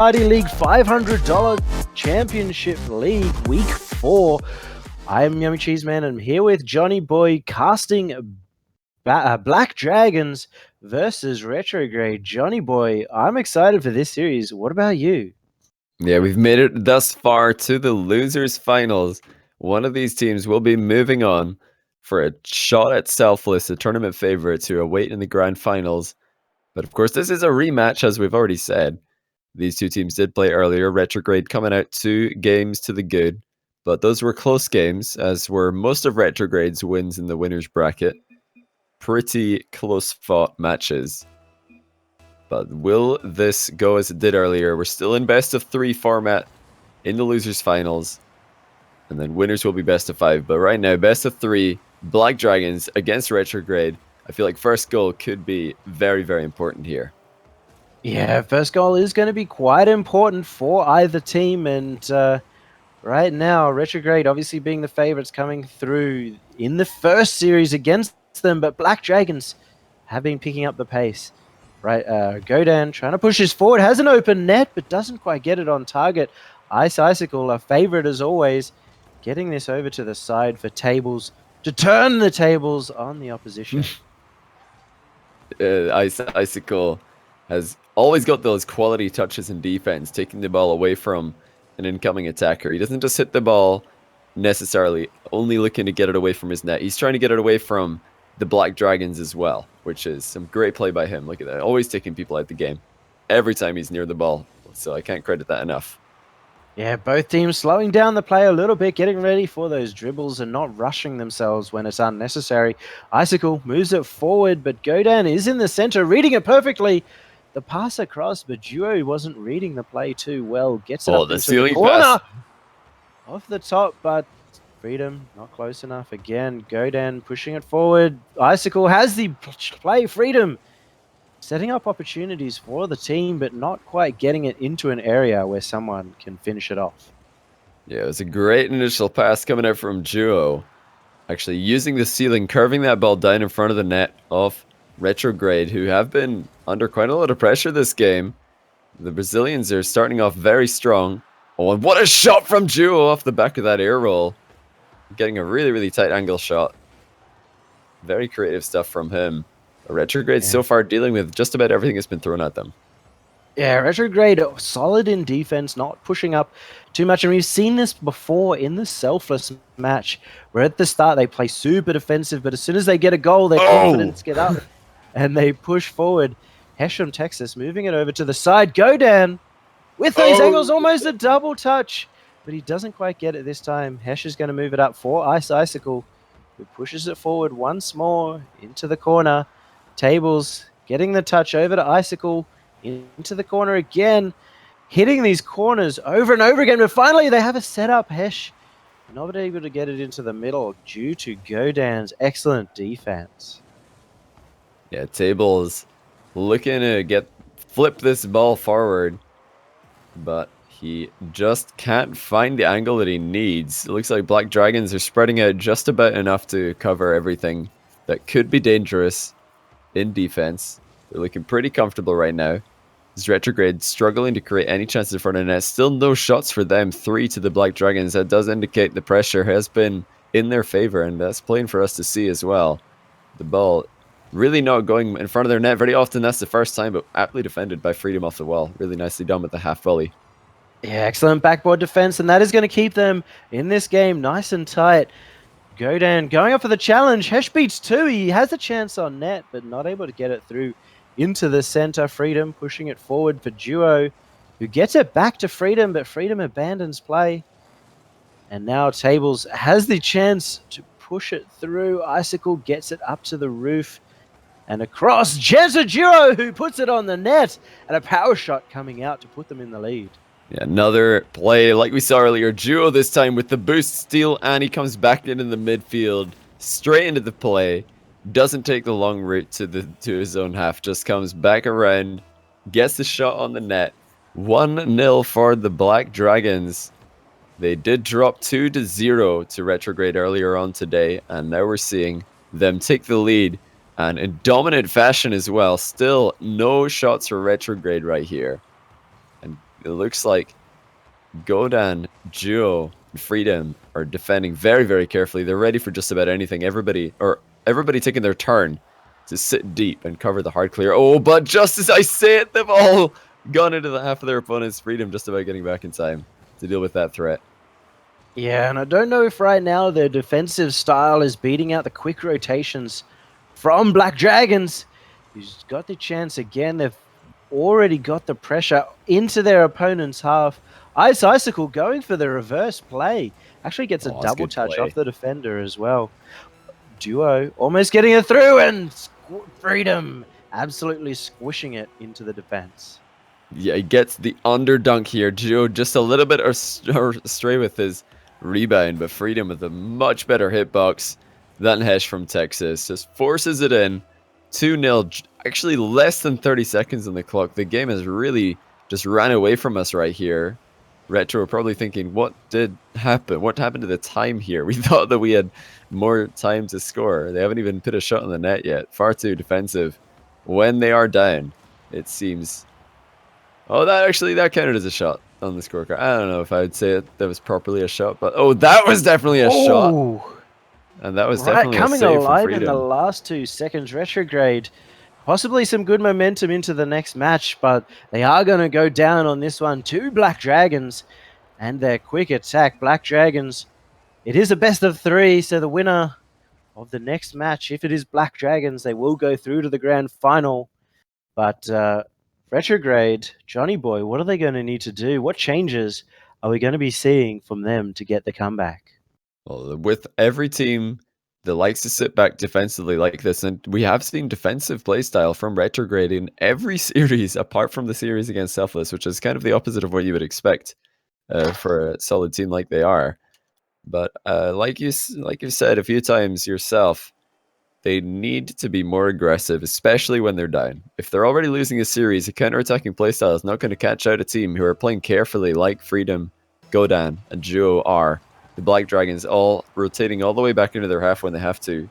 Party League $500 Championship League Week 4. I am Yummy Cheese Man and I'm here with Johnny Boy casting Black Dragons versus Retrograde. Johnny Boy, I'm excited for this series. What about you? Yeah, we've made it thus far to the losers finals. One of these teams will be moving on for a shot at Selfless, the tournament favorites who await in the grand finals. But of course, this is a rematch, as we've already said. These two teams did play earlier, Retrograde coming out 2 games to the good. But those were close games, as were most of Retrograde's wins in the winners bracket. Pretty close fought matches. But will this go as it did earlier? We're still in best of 3 format in the losers finals. And then winners will be best of 5. But right now, best of 3, Black Dragons against Retrograde. I feel like first goal could be very, very important here. Yeah, first goal is going to be quite important for either team. And right now, Retrograde obviously being the favorites coming through in the first series against them. But Black Dragons have been picking up the pace. Right, Godan trying to push this forward, has an open net, but doesn't quite get it on target. Ice Icicle, a favorite as always, getting this over to the side for Tables to turn the tables on the opposition. Ice Icicle has always got those quality touches in defense, taking the ball away from an incoming attacker. He doesn't just hit the ball necessarily, only looking to get it away from his net. He's trying to get it away from the Black Dragons as well, which is some great play by him. Look at that. Always taking people out the game every time he's near the ball. So I can't credit that enough. Yeah, both teams slowing down the play a little bit, getting ready for those dribbles and not rushing themselves when it's unnecessary. Icicle moves it forward, but Godan is in the center, reading it perfectly. The pass across, but Duo wasn't reading the play too well. Gets it up the into the corner. Pass. Off the top, but Freedom not close enough. Again, Godan pushing it forward. Icicle has the play. Freedom setting up opportunities for the team, but not quite getting it into an area where someone can finish it off. Yeah, it was a great initial pass coming out from Duo. Actually using the ceiling, curving that ball down in front of the net of Retrograde, who have been under quite a lot of pressure this game. The Brazilians are starting off very strong. Oh, and what a shot from Duo off the back of that air roll. Getting a really, really tight angle shot. Very creative stuff from him. Retrograde so far dealing with just about everything that's been thrown at them. Yeah, Retrograde solid in defense, not pushing up too much. And we've seen this before in the Selfless match, where at the start they play super defensive, but as soon as they get a goal, their confidence get up and they push forward. Hesh from Texas moving it over to the side. Godan with those angles, almost a double touch, but he doesn't quite get it this time. Hesh is going to move it up for Ice Icicle, who pushes it forward once more into the corner. Tables getting the touch over to Icicle, into the corner again, hitting these corners over and over again, but finally they have a setup. Hesh not able to get it into the middle due to Godan's excellent defense. Yeah, Tables looking to flip this ball forward, but he just can't find the angle that he needs. It looks like Black Dragons are spreading out just about enough to cover everything that could be dangerous in defense. They're looking pretty comfortable right now. This Retrograde struggling to create any chances in front of the net. Still no shots for them. 3 to the Black Dragons. That does indicate the pressure has been in their favor, and that's plain for us to see as well. The ball really not going in front of their net very often. That's the first time, but aptly defended by Freedom off the wall. Really nicely done with the half volley. Yeah, excellent backboard defense, and that is going to keep them in this game nice and tight. Godan going up for the challenge. Hesh beats 2. He has a chance on net, but not able to get it through into the center. Freedom pushing it forward for Duo, who gets it back to Freedom, but Freedom abandons play. And now Tables has the chance to push it through. Icicle gets it up to the roof and across. Jezza Duo, who puts it on the net, and a power shot coming out to put them in the lead. Yeah, another play like we saw earlier. Duo this time with the boost steal, and he comes back in the midfield, straight into the play. Doesn't take the long route to his own half. Just comes back around, gets the shot on the net. 1-0 for the Black Dragons. They did drop 2-0 to Retrograde earlier on today, and now we're seeing them take the lead, and in dominant fashion as well. Still no shots for Retrograde right here. And It looks like Godan, Duo, and Freedom are defending very, very carefully. They're ready for just about anything. Everybody taking their turn to sit deep and cover the hard clear. Oh, but just as I say it, they've all gone into the half of their opponent's. Freedom just about getting back in time to deal with that threat. Yeah, and I don't know if right now their defensive style is beating out the quick rotations from Black Dragons, who's got the chance again. They've already got the pressure into their opponent's half. Ice Icicle going for the reverse play. Actually gets a double touch off the defender as well. Duo almost getting it through, and Freedom absolutely squishing it into the defense. Yeah, he gets the underdunk here. Duo just a little bit astray with his rebound, but Freedom with a much better hitbox than Hesh from Texas. Just forces it in. 2-0. Actually, less than 30 seconds on the clock. The game has really just ran away from us right here. Retro probably thinking, what did happen? What happened to the time here? We thought that we had more time to score. They haven't even put a shot on the net yet. Far too defensive. When they are down, it seems... Oh, that counted as a shot on the scorecard. I don't know if I would say that was properly a shot, but oh, that was definitely a shot. And that was definitely a save coming alive from Freedom. In the last 2 seconds. Retrograde, possibly some good momentum into the next match, but they are going to go down on this one. 2 Black Dragons and their quick attack. Black Dragons, it is a best of 3, so the winner of the next match, if it is Black Dragons, they will go through to the grand final. But Retrograde, Johnny Boy, what are they going to need to do? What changes are we going to be seeing from them to get the comeback? Well, with every team that likes to sit back defensively like this, and we have seen defensive playstyle from Retrograde in every series apart from the series against Selfless, which is kind of the opposite of what you would expect for a solid team like they are. But like you said a few times yourself, they need to be more aggressive, especially when they're down. If they're already losing a series, a counter-attacking playstyle is not going to catch out a team who are playing carefully like Freedom, Godan, and Duo are. The Black Dragons all rotating all the way back into their half when they have to.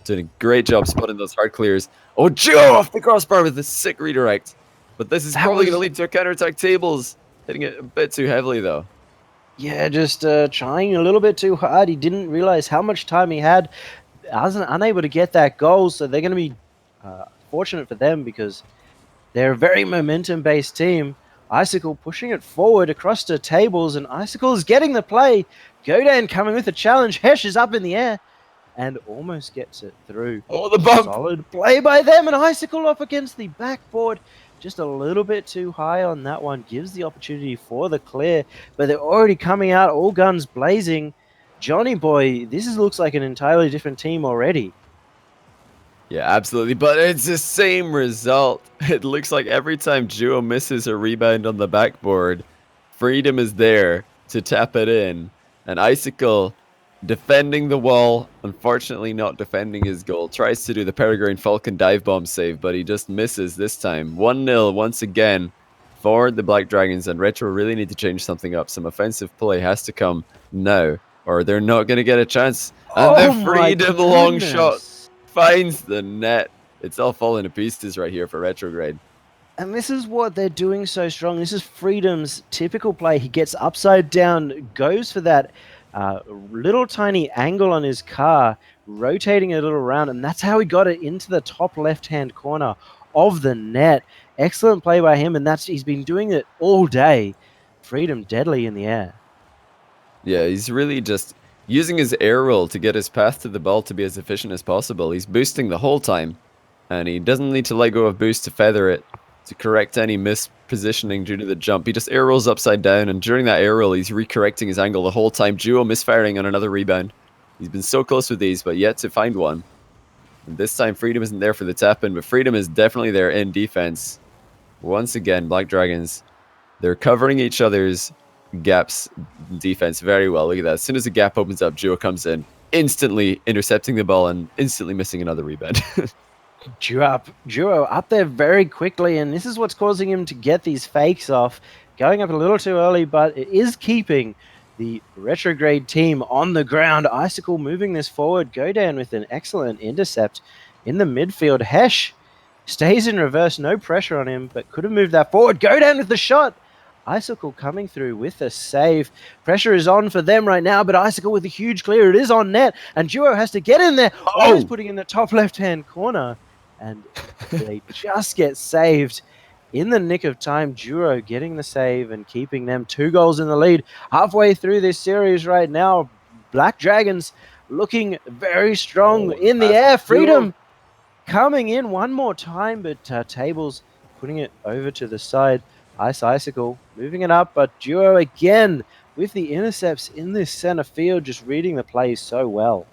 Doing a great job spotting those hard clears. Oh, Duo off the crossbar with a sick redirect. But this is probably going to lead to a counter-attack tables. Hitting it a bit too heavily, though. Yeah, just trying a little bit too hard. He didn't realize how much time he had. Wasn't unable to get that goal, so they're going to be fortunate for them because they're a very momentum-based team. Icicle pushing it forward across the tables, and Icicle is getting the play. Godan coming with a challenge. Hesh is up in the air and almost gets it through. Oh, the bump! Solid play by them, and Icicle off against the backboard. Just a little bit too high on that one. Gives the opportunity for the clear, but they're already coming out, all guns blazing. Johnny Boy, this looks like an entirely different team already. Yeah, absolutely. But it's the same result. It looks like every time Duo misses a rebound on the backboard, Freedom is there to tap it in. And Icicle, defending the wall, unfortunately not defending his goal, tries to do the Peregrine Falcon dive bomb save, but he just misses this time. 1-0 once again for the Black Dragons, and Retro really need to change something up. Some offensive play has to come now, or they're not going to get a chance. And the Freedom long shot finds the net. It's all falling to pieces right here for Retrograde. And this is what they're doing so strong. This is Freedom's typical play. He gets upside down, goes for that little tiny angle on his car, rotating it around, and that's how he got it into the top left-hand corner of the net. Excellent play by him, and he's been doing it all day. Freedom deadly in the air. Yeah, he's really just using his air roll to get his path to the ball to be as efficient as possible. He's boosting the whole time, and he doesn't need to let go of boost to feather it, to correct any mispositioning due to the jump. He just air rolls upside down, and during that air roll, he's recorrecting his angle the whole time. Duo misfiring on another rebound. He's been so close with these, but yet to find one. And this time, Freedom isn't there for the tap-in, but Freedom is definitely there in defense. Once again, Black Dragons, they're covering each other's gaps defense very well. Look at that. As soon as the gap opens up, Duo comes in, instantly intercepting the ball and instantly missing another rebound. Duo up there very quickly, and this is what's causing him to get these fakes off. Going up a little too early, but it is keeping the Retrograde team on the ground. Icicle moving this forward. Godan with an excellent intercept in the midfield. Hesh stays in reverse, no pressure on him, but could have moved that forward. Godan with the shot. Icicle coming through with a save. Pressure is on for them right now, but Icicle with a huge clear. It is on net, and Duo has to get in there. Almost putting in the top left-hand corner, and they just get saved in the nick of time. Duo getting the save and keeping them 2 goals in the lead halfway through this series right now. Black Dragons looking very strong in the air. Freedom coming in one more time, but Tables putting it over to the side. Icicle moving it up, but Duo again with the intercepts in this center field, just reading the plays so well.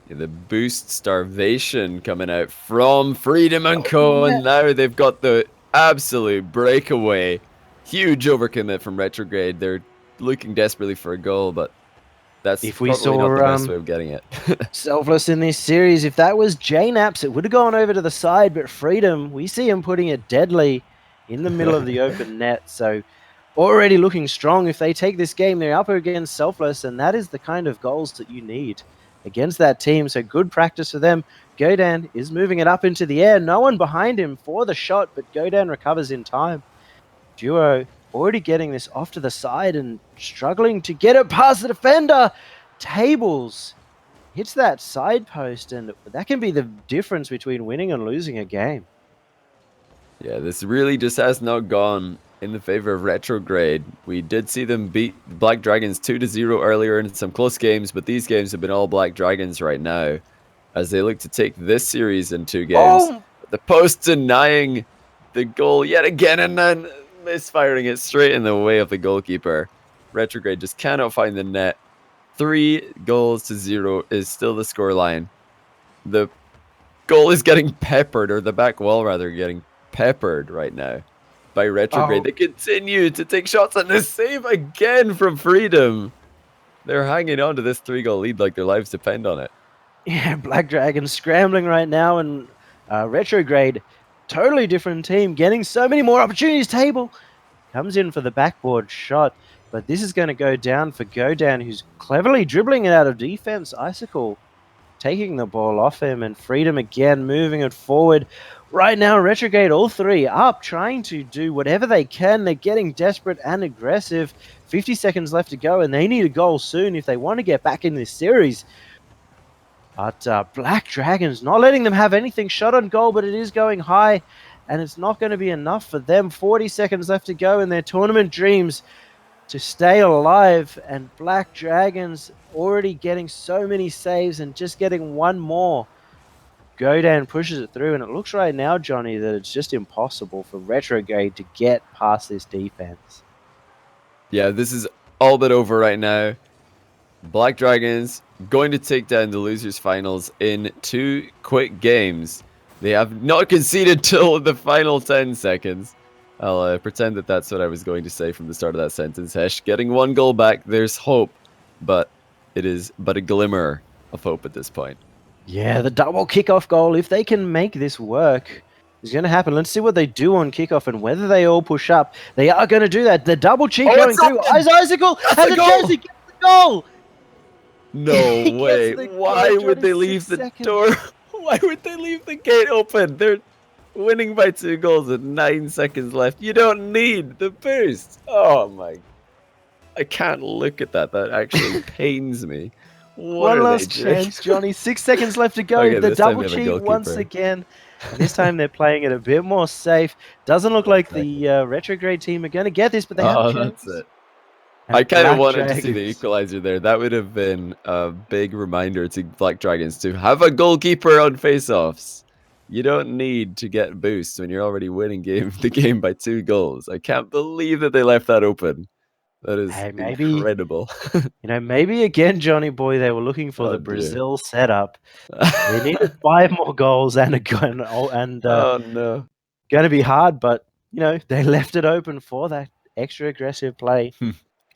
Yeah, the boost starvation coming out from Freedom and Co. And now they've got the absolute breakaway. Huge overcommit from Retrograde. They're looking desperately for a goal, but that's if we probably saw, not the best way of getting it. Selfless in this series, if that was J-Naps, it would have gone over to the side, but Freedom, we see him putting it deadly in the middle of the open net. So already looking strong. If they take this game, they're up against Selfless, and that is the kind of goals that you need against that team. So good practice for them. Godan is moving it up into the air. No one behind him for the shot, but Godan recovers in time. Duo already getting this off to the side and struggling to get it past the defender. Tables hits that side post, and that can be the difference between winning and losing a game. Yeah, this really just has not gone in the favor of Retrograde. We did see them beat Black Dragons 2-0 earlier in some close games, but these games have been all Black Dragons right now as they look to take this series in 2 games. Oh! The post denying the goal yet again and then misfiring it straight in the way of the goalkeeper. Retrograde just cannot find the net. 3-0 is still the scoreline. The goal is getting peppered, or the back wall rather, getting peppered right now by Retrograde. They continue to take shots, and the save again from Freedom. They're hanging on to this 3-goal lead like their lives depend on it. Yeah, Black Dragon scrambling right now, and Retrograde, totally different team, getting so many more opportunities. Table comes in for the backboard shot, but this is going to go down for Godan, who's cleverly dribbling it out of defense. Icicle taking the ball off him, and Freedom again moving it forward. Right now, Retrograde, all 3 up, trying to do whatever they can. They're getting desperate and aggressive. 50 seconds left to go, and they need a goal soon if they want to get back in this series. But Black Dragons not letting them have anything shot on goal, but it is going high, and it's not going to be enough for them. 40 seconds left to go in their tournament dreams to stay alive, and Black Dragons already getting so many saves and just getting one more. Godan pushes it through, and it looks right now, Johnny, that it's just impossible for Retrograde to get past this defense. Yeah, this is all but over right now. Black Dragons going to take down the losers finals in 2 quick games. They have not conceded till the final 10 seconds. I'll pretend that that's what I was going to say from the start of that sentence. Hesh, getting 1 goal back, there's hope, but it is but a glimmer of hope at this point. Yeah, the double kickoff goal, if they can make this work, is going to happen. Let's see what they do on kickoff and whether they all push up. They are going to do that. The double cheek going through. Icicle has a chance to get the goal. No way. Why would they leave the door? Why would they leave the gate open? They're winning by 2 goals with 9 seconds left. You don't need the boost. Oh my. I can't look at that. That actually pains me. One last chance, Johnny. 6 seconds left to go. Okay, the double cheat once again. This time they're playing it a bit more safe. Doesn't look like the Retrograde team are going to get this, but they have a chance. That's it. I kind of wanted to see the equalizer there. That would have been a big reminder to Black Dragons to have a goalkeeper on face-offs. You don't need to get boosts when you're already winning the game by 2 goals. I can't believe that they left that open. That is incredible. Maybe again, Johnny boy, they were looking for the Brazil setup. They needed 5 more goals and a gun, and oh no, going to be hard. But they left it open for that extra aggressive play,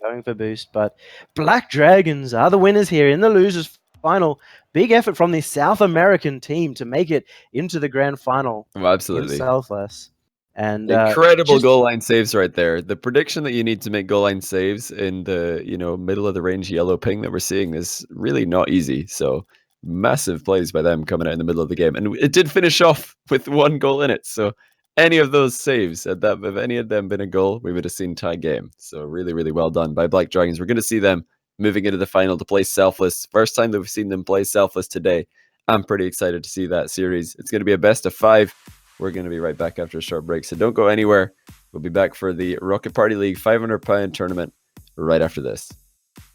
going for boost. But Black Dragons are the winners here in the losers final. Big effort from the South American team to make it into the grand final. Oh, absolutely, selfless. And incredible goal line saves right there. The prediction that you need to make goal line saves in the middle of the range yellow ping that we're seeing is really not easy. So massive plays by them coming out in the middle of the game, and it did finish off with 1 goal in it. So any of those saves, if any of them been a goal, we would have seen tie game. So really, really well done by Black Dragons. We're going to see them moving into the final to play Selfless. First time that we've seen them play Selfless today. I'm pretty excited to see that series. It's going to be a best of 5. We're going to be right back after a short break, so don't go anywhere. We'll be back for the Rocket Party League £500 tournament right after this.